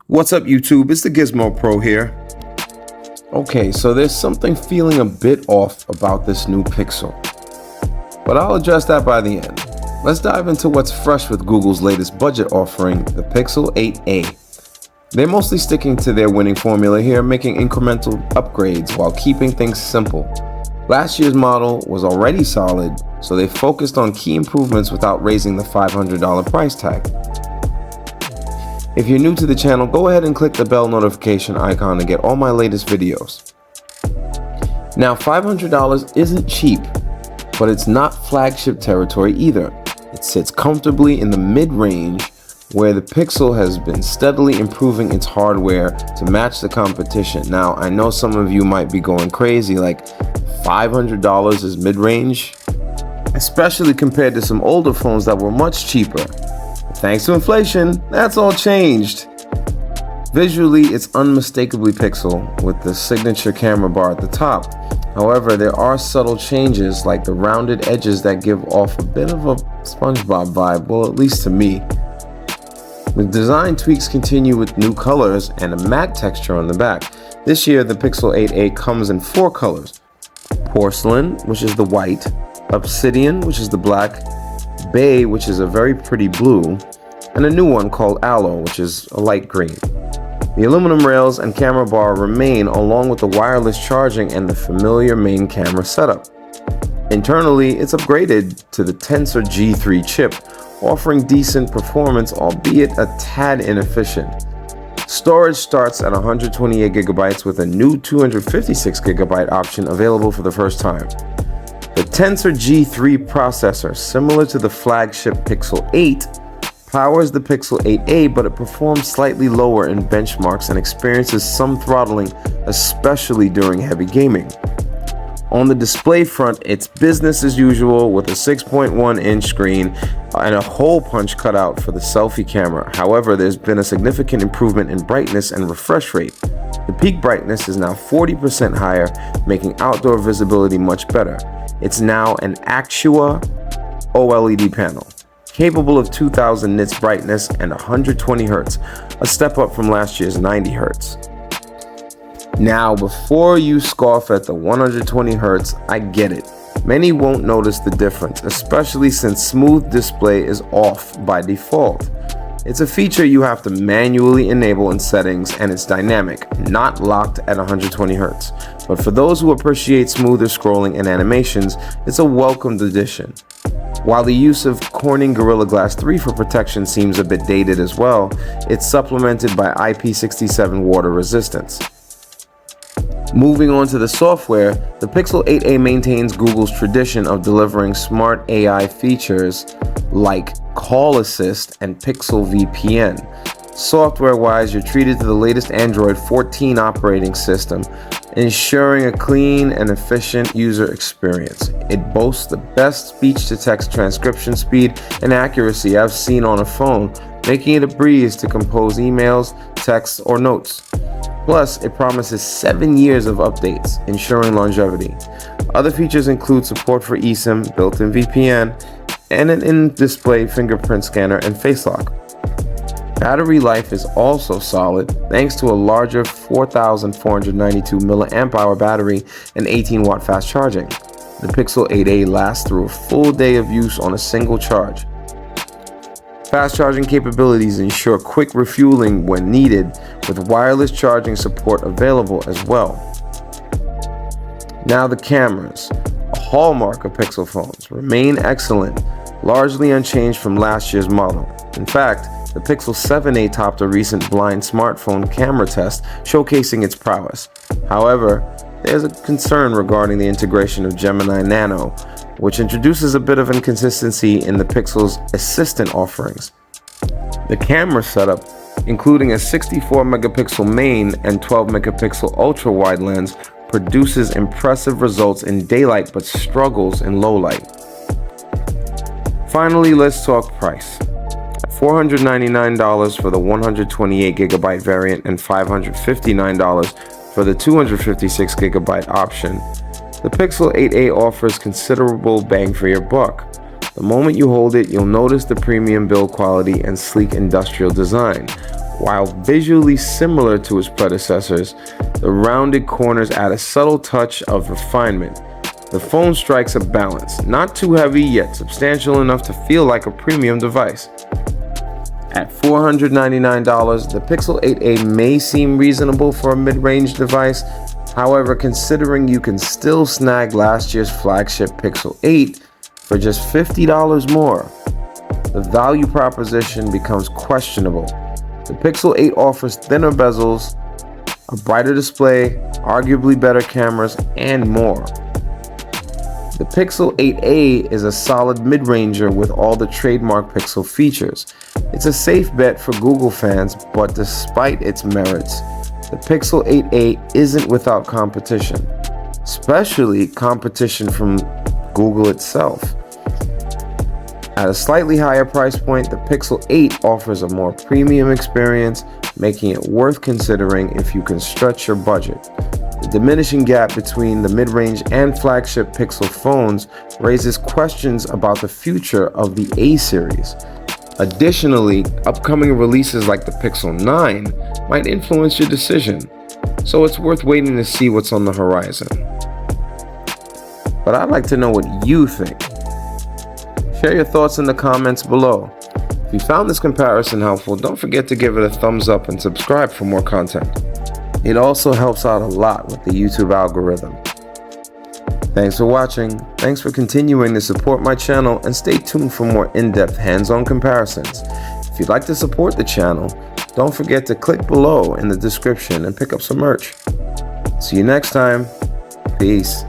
What's up, YouTube? It's the Gizmo Pro here. Okay, so there's something feeling a bit off about this new Pixel, but I'll address that by the end. Let's dive into what's fresh with Google's latest budget offering, the Pixel 8a. They're mostly sticking to their winning formula here, making incremental upgrades while keeping things simple. Last year's model was already solid, so they focused on key improvements without raising the $500 price tag. If you're new to the channel, go ahead and click the bell notification icon to get all my latest videos. Now, $500 isn't cheap, but it's not flagship territory either. It sits comfortably in the mid-range, where the Pixel has been steadily improving its hardware to match the competition. Now, I know some of you might be going crazy, like $500 is mid-range, especially compared to some older phones that were much cheaper. Thanks to inflation, that's all changed. Visually, it's unmistakably Pixel with the signature camera bar at the top. However, there are subtle changes like the rounded edges that give off a bit of a SpongeBob vibe, well, at least to me. The design tweaks continue with new colors and a matte texture on the back. This year, the Pixel 8a comes in 4 colors: porcelain, which is the white, obsidian, which is the black, bay, which is a very pretty blue, and a new one called aloe, which is a light green. The aluminum rails and camera bar remain, along with the wireless charging and the familiar main camera setup. Internally, it's upgraded to the Tensor G3 chip, offering decent performance, albeit a tad inefficient. Storage starts at 128GB with a new 256GB option available for the first time. The Tensor G3 processor, similar to the flagship Pixel 8, powers the Pixel 8a, but it performs slightly lower in benchmarks and experiences some throttling, especially during heavy gaming. On the display front, it's business as usual with a 6.1-inch screen and a hole punch cutout for the selfie camera. However, there's been a significant improvement in brightness and refresh rate. The peak brightness is now 40% higher, making outdoor visibility much better. It's now an Actua OLED panel, capable of 2000 nits brightness and 120 Hz, a step up from last year's 90 Hz. Now, before you scoff at the 120 Hz, I get it. Many won't notice the difference, especially since smooth display is off by default. It's a feature you have to manually enable in settings, and it's dynamic, not locked at 120 Hz. But for those who appreciate smoother scrolling and animations, it's a welcomed addition. While the use of Corning Gorilla Glass 3 for protection seems a bit dated as well, it's supplemented by IP67 water resistance. Moving on to the software, the Pixel 8a maintains Google's tradition of delivering smart AI features like Call Assist and Pixel VPN. Software-wise, you're treated to the latest Android 14 operating system, ensuring a clean and efficient user experience. It boasts the best speech-to-text transcription speed and accuracy I've seen on a phone, making it a breeze to compose emails, texts, or notes. Plus, it promises 7 years of updates, ensuring longevity. Other features include support for eSIM, built-in VPN, and an in-display fingerprint scanner and face lock. Battery life is also solid thanks to a larger 4,492 mAh battery and 18-watt fast charging. The Pixel 8a lasts through a full day of use on a single charge. Fast charging capabilities ensure quick refueling when needed, with wireless charging support available as well. Now the cameras, a hallmark of Pixel phones, remain excellent, largely unchanged from last year's model. In fact, the Pixel 7a topped a recent blind smartphone camera test showcasing its prowess. However, there's a concern regarding the integration of Gemini Nano, which introduces a bit of inconsistency in the Pixel's assistant offerings. The camera setup, including a 64-megapixel main and 12-megapixel ultra-wide lens, produces impressive results in daylight but struggles in low light. Finally, let's talk price. $499 for the 128GB variant and $559 for the 256GB option. The Pixel 8a offers considerable bang for your buck. The moment you hold it, you'll notice the premium build quality and sleek industrial design. While visually similar to its predecessors, the rounded corners add a subtle touch of refinement. The phone strikes a balance, not too heavy yet substantial enough to feel like a premium device. At $499, the Pixel 8a may seem reasonable for a mid-range device. However, considering you can still snag last year's flagship Pixel 8 for just $50 more, the value proposition becomes questionable. The Pixel 8 offers thinner bezels, a brighter display, arguably better cameras, and more. The Pixel 8a is a solid mid-ranger with all the trademark Pixel features. It's a safe bet for Google fans, but despite its merits, the Pixel 8a isn't without competition, especially competition from Google itself. At a slightly higher price point, the Pixel 8 offers a more premium experience, making it worth considering if you can stretch your budget. The diminishing gap between the mid-range and flagship Pixel phones raises questions about the future of the A series. Additionally, upcoming releases like the Pixel 9 might influence your decision, so it's worth waiting to see what's on the horizon. But I'd like to know what you think. Share your thoughts in the comments below. If you found this comparison helpful, don't forget to give it a thumbs up and subscribe for more content. It also helps out a lot with the YouTube algorithm. Thanks for watching, thanks for continuing to support my channel, and stay tuned for more in-depth hands-on comparisons. If you'd like to support the channel, don't forget to click below in the description and pick up some merch. See you next time. Peace.